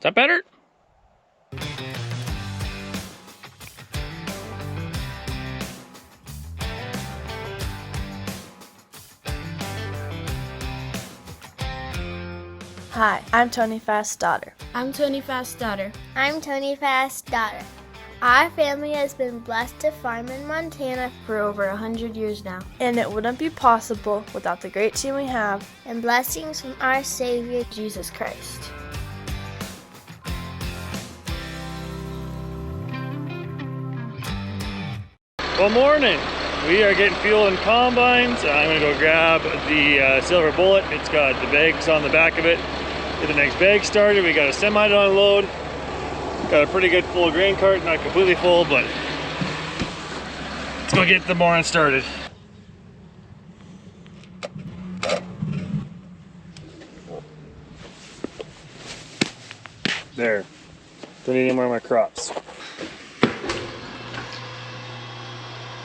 that better? Hi, I'm Tony Fast's daughter. I'm Tony Fast's daughter. I'm Tony Fast's daughter. Our family has been blessed to farm in Montana For over 100 years now. And it wouldn't be possible without the great team we have and blessings from our Savior, Jesus Christ. Good morning. We are getting fuel in combines. I'm gonna go grab the silver bullet. It's got the bags on the back of it. Get the next bag started. We got a semi to unload. Got a pretty good full grain cart, not completely full, but let's go get the morning started. There. Don't need any more of my crops.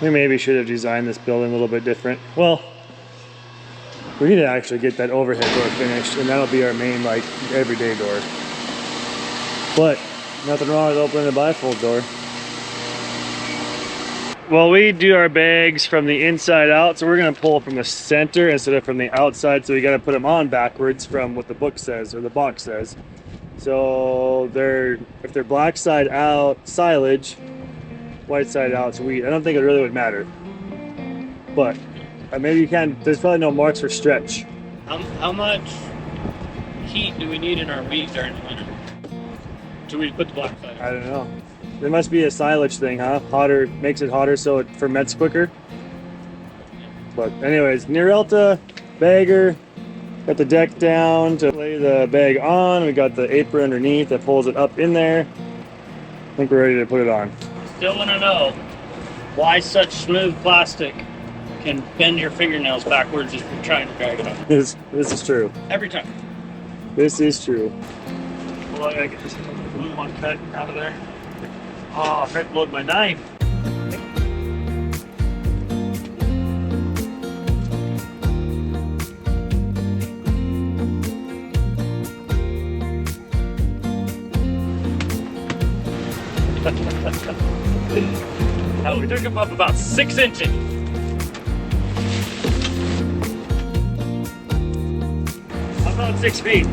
We maybe should have designed this building a little bit different. Well, we need to actually get that overhead door finished, and that'll be our main, like, everyday door. But nothing wrong with opening the bifold door. Well, we do our bags from the inside out, so we're gonna pull from the center instead of from the outside, so we gotta put them on backwards from what the book says, or the box says. So if they're black side out silage, white side out is wheat. I don't think it really would matter, but maybe you can. There's probably no marks for stretch. How much heat do we need in our wheat during the winter? Do we put the black side? I don't know. There must be a silage thing, huh? Hotter, makes it hotter so it ferments quicker. But anyways, Nearelta, bagger, got the deck down to lay the bag on. We got the apron underneath that pulls it up in there. I think we're ready to put it on. Still want to know why such smooth plastic can bend your fingernails backwards if you're trying to drag it up. This is true. Every time. This is true. Well, I gotta get this blue one cut out of there. Oh, I forgot to load my knife. We took him up about 6 inches. About 6 feet.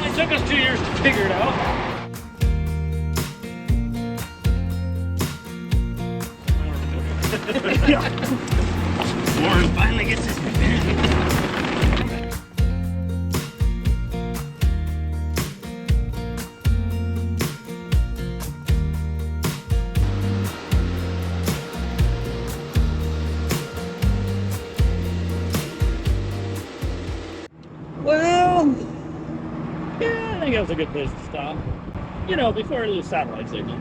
It took us 2 years to figure it out. Warren finally gets his revenge. Well, yeah, I think that was a good place to stop. You know, before the satellite signal.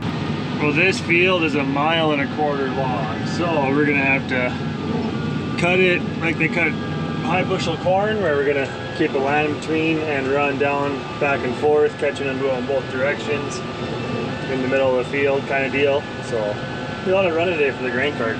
Well, this field is 1.25 miles long, so we're gonna have to cut it like they cut high bushel corn, where we're gonna keep a line in between and run down back and forth, catching them going both directions in the middle of the field kind of deal. So we ought to run today for the grain cart.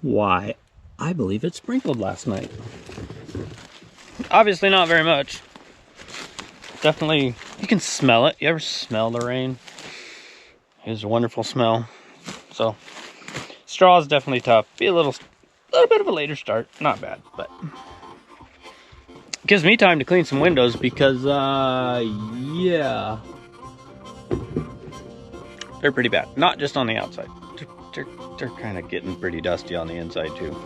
Why, I believe it sprinkled last night. Obviously not very much. Definitely, you can smell it. You ever smell the rain? It's a wonderful smell. So, straw is definitely tough. Be a little bit of a later start. Not bad, but gives me time to clean some windows because, yeah, they're pretty bad. Not just on the outside. They're kind of getting pretty dusty on the inside too.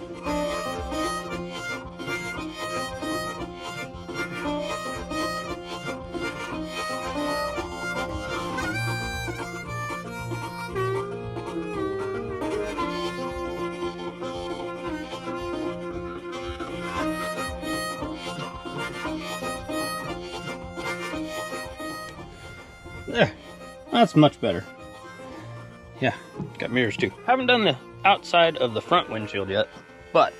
There, that's much better. Yeah, got mirrors too. Haven't done the outside of the front windshield yet, but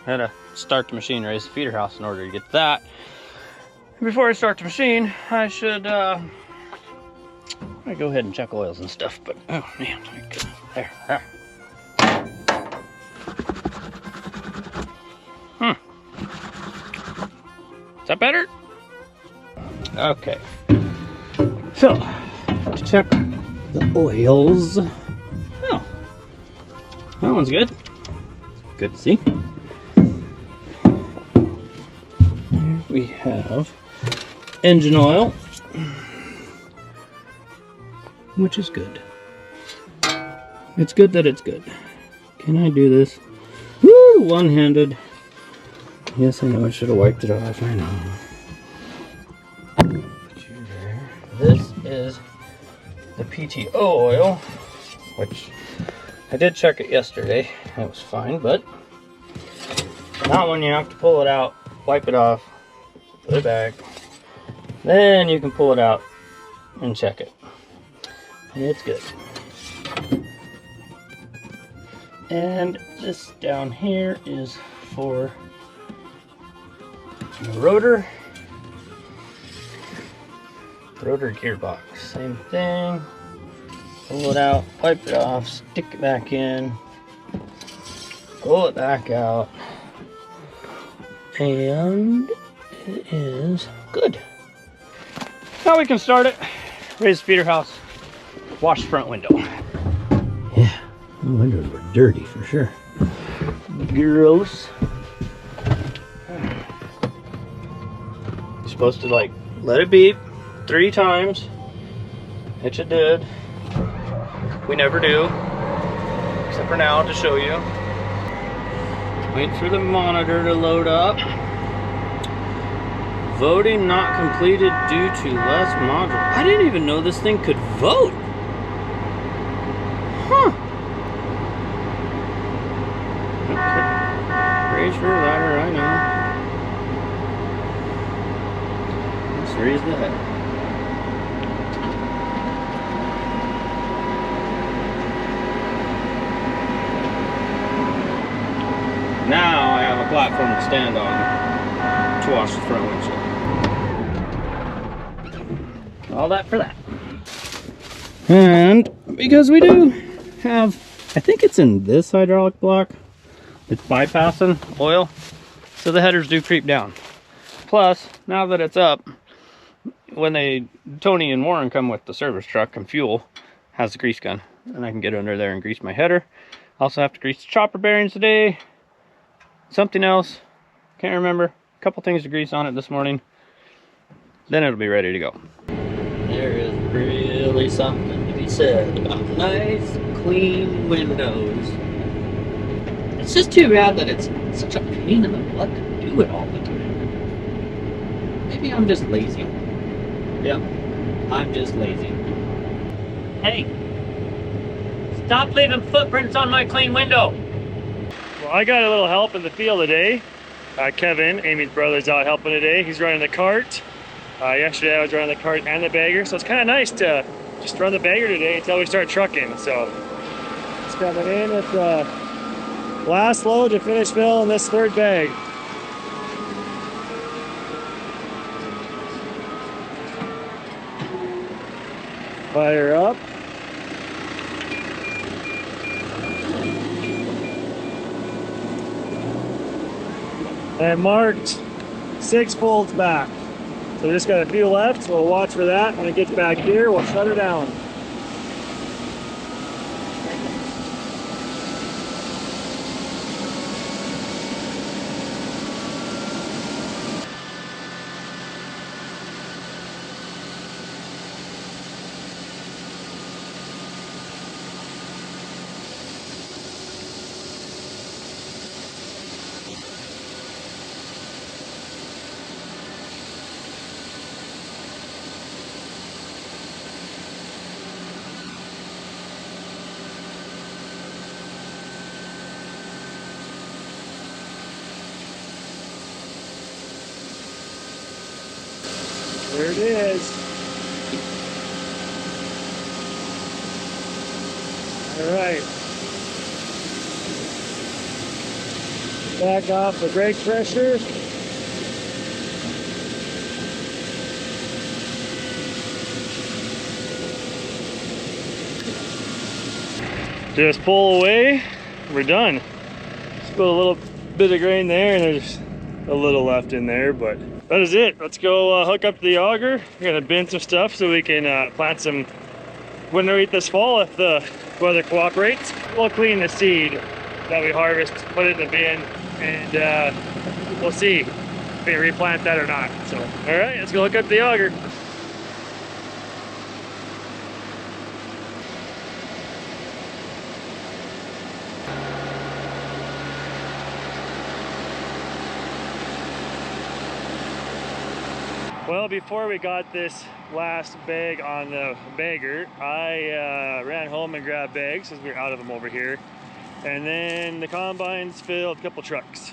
I had to start the machine, raise the feeder house in order to get that. Before I start the machine, I should I go ahead and check oils and stuff, but oh man, there. Is that better? Okay. So, to check the oils. Oh, that one's good. Good to see. Here we have engine oil, which is good. It's good that it's good. Can I do this? Woo! One-handed. Yes, I know I should have wiped it off. I know. This is the PTO oil, which I did check it yesterday. It was fine, but that one you have to pull it out, wipe it off, put it back, then you can pull it out and check it. And it's good. And this down here is for the rotor gearbox. Same thing. Pull it out, wipe it off, stick it back in, pull it back out, and it is good. Now we can start it, raise the feeder house, wash the front window. Yeah, the windows were dirty for sure. Gross. You're supposed to like let it beep 3 times, which it did. We never do, except for now to show you. Wait for the monitor to load up. Voting not completed due to less module. I didn't even know this thing could vote. Huh. Okay. Raise your ladder, I know. Let's raise the header. Now I have a platform to stand on to wash the front windshield. All that for that. And because we do have, I think it's in this hydraulic block, it's bypassing oil, so the headers do creep down. Plus, now that it's up, when Tony and Warren come with the service truck and fuel, has the grease gun, and I can get under there and grease my header. Also have to grease the chopper bearings today. Something else, can't remember. A couple things to grease on it this morning. Then it'll be ready to go. There is really something to be said about nice, clean windows. It's just too bad that it's such a pain in the butt to do it all the time. Maybe I'm just lazy. Yep, I'm just lazy. Hey, stop leaving footprints on my clean window. Well, I got a little help in the field today. Kevin, Amy's brother's out helping today. He's running the cart. Yesterday I was running the cart and the bagger, so it's kind of nice to just run the bagger today until we start trucking. So it's coming in with the last load to finish fill in this 3rd bag. Fire up. and marked 6 folds back. So we just got a few left, so we'll watch for that. When it gets back here, we'll shut her down. There it is. All right. Back off the brake pressure. Just pull away. We're done. Just put a little bit of grain there, and there's a little left in there, but that is it. Let's go hook up the auger. We're gonna bin some stuff so we can plant some winter wheat this fall if the weather cooperates. We'll clean the seed that we harvest, put it in the bin, and we'll see if we replant that or not. So, all right, let's go hook up the auger. Well, before we got this last bag on the bagger, I ran home and grabbed bags because we were out of them over here. And then the combines filled a couple trucks.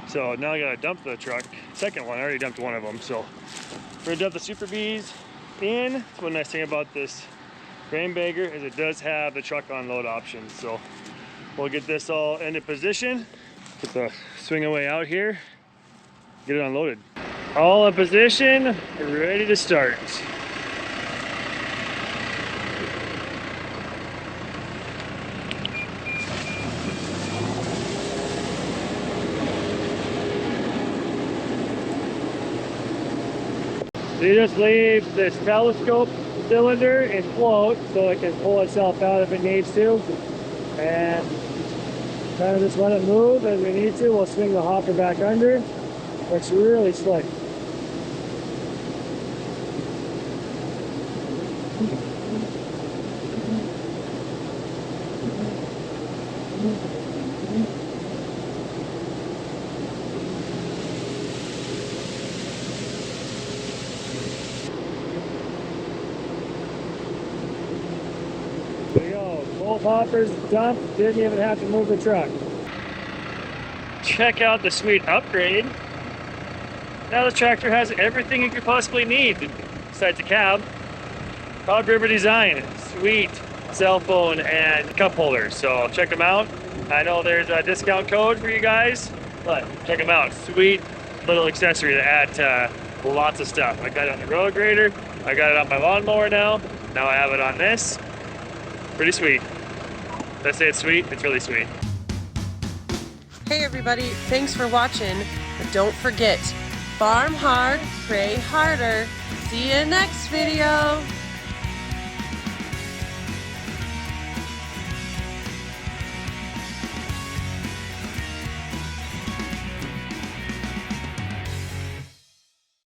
So now I gotta dump the truck. Second one, I already dumped one of them. So we're gonna dump the Super Bees in. That's one nice thing about this grain bagger is it does have the truck unload option. So we'll get this all into position. Get the swing away out here, get it unloaded. All in position, ready to start. So you just leave this telescope cylinder and float so it can pull itself out if it needs to. And kind of just let it move as we need to. We'll swing the hopper back under. It's really slick. There we go. Both hoppers dumped. Didn't even have to move the truck. Check out the sweet upgrade. Now this tractor has everything you could possibly need besides a cab. Cloud River design, sweet cell phone and cup holders. So check them out. I know there's a discount code for you guys, but check them out. Sweet little accessory to add to lots of stuff. I got it on the road grader. I got it on my lawnmower now. Now I have it on this. Pretty sweet. Did I say it's sweet? It's really sweet. Hey everybody, thanks for watching. But don't forget, farm hard, pray harder. See you next video.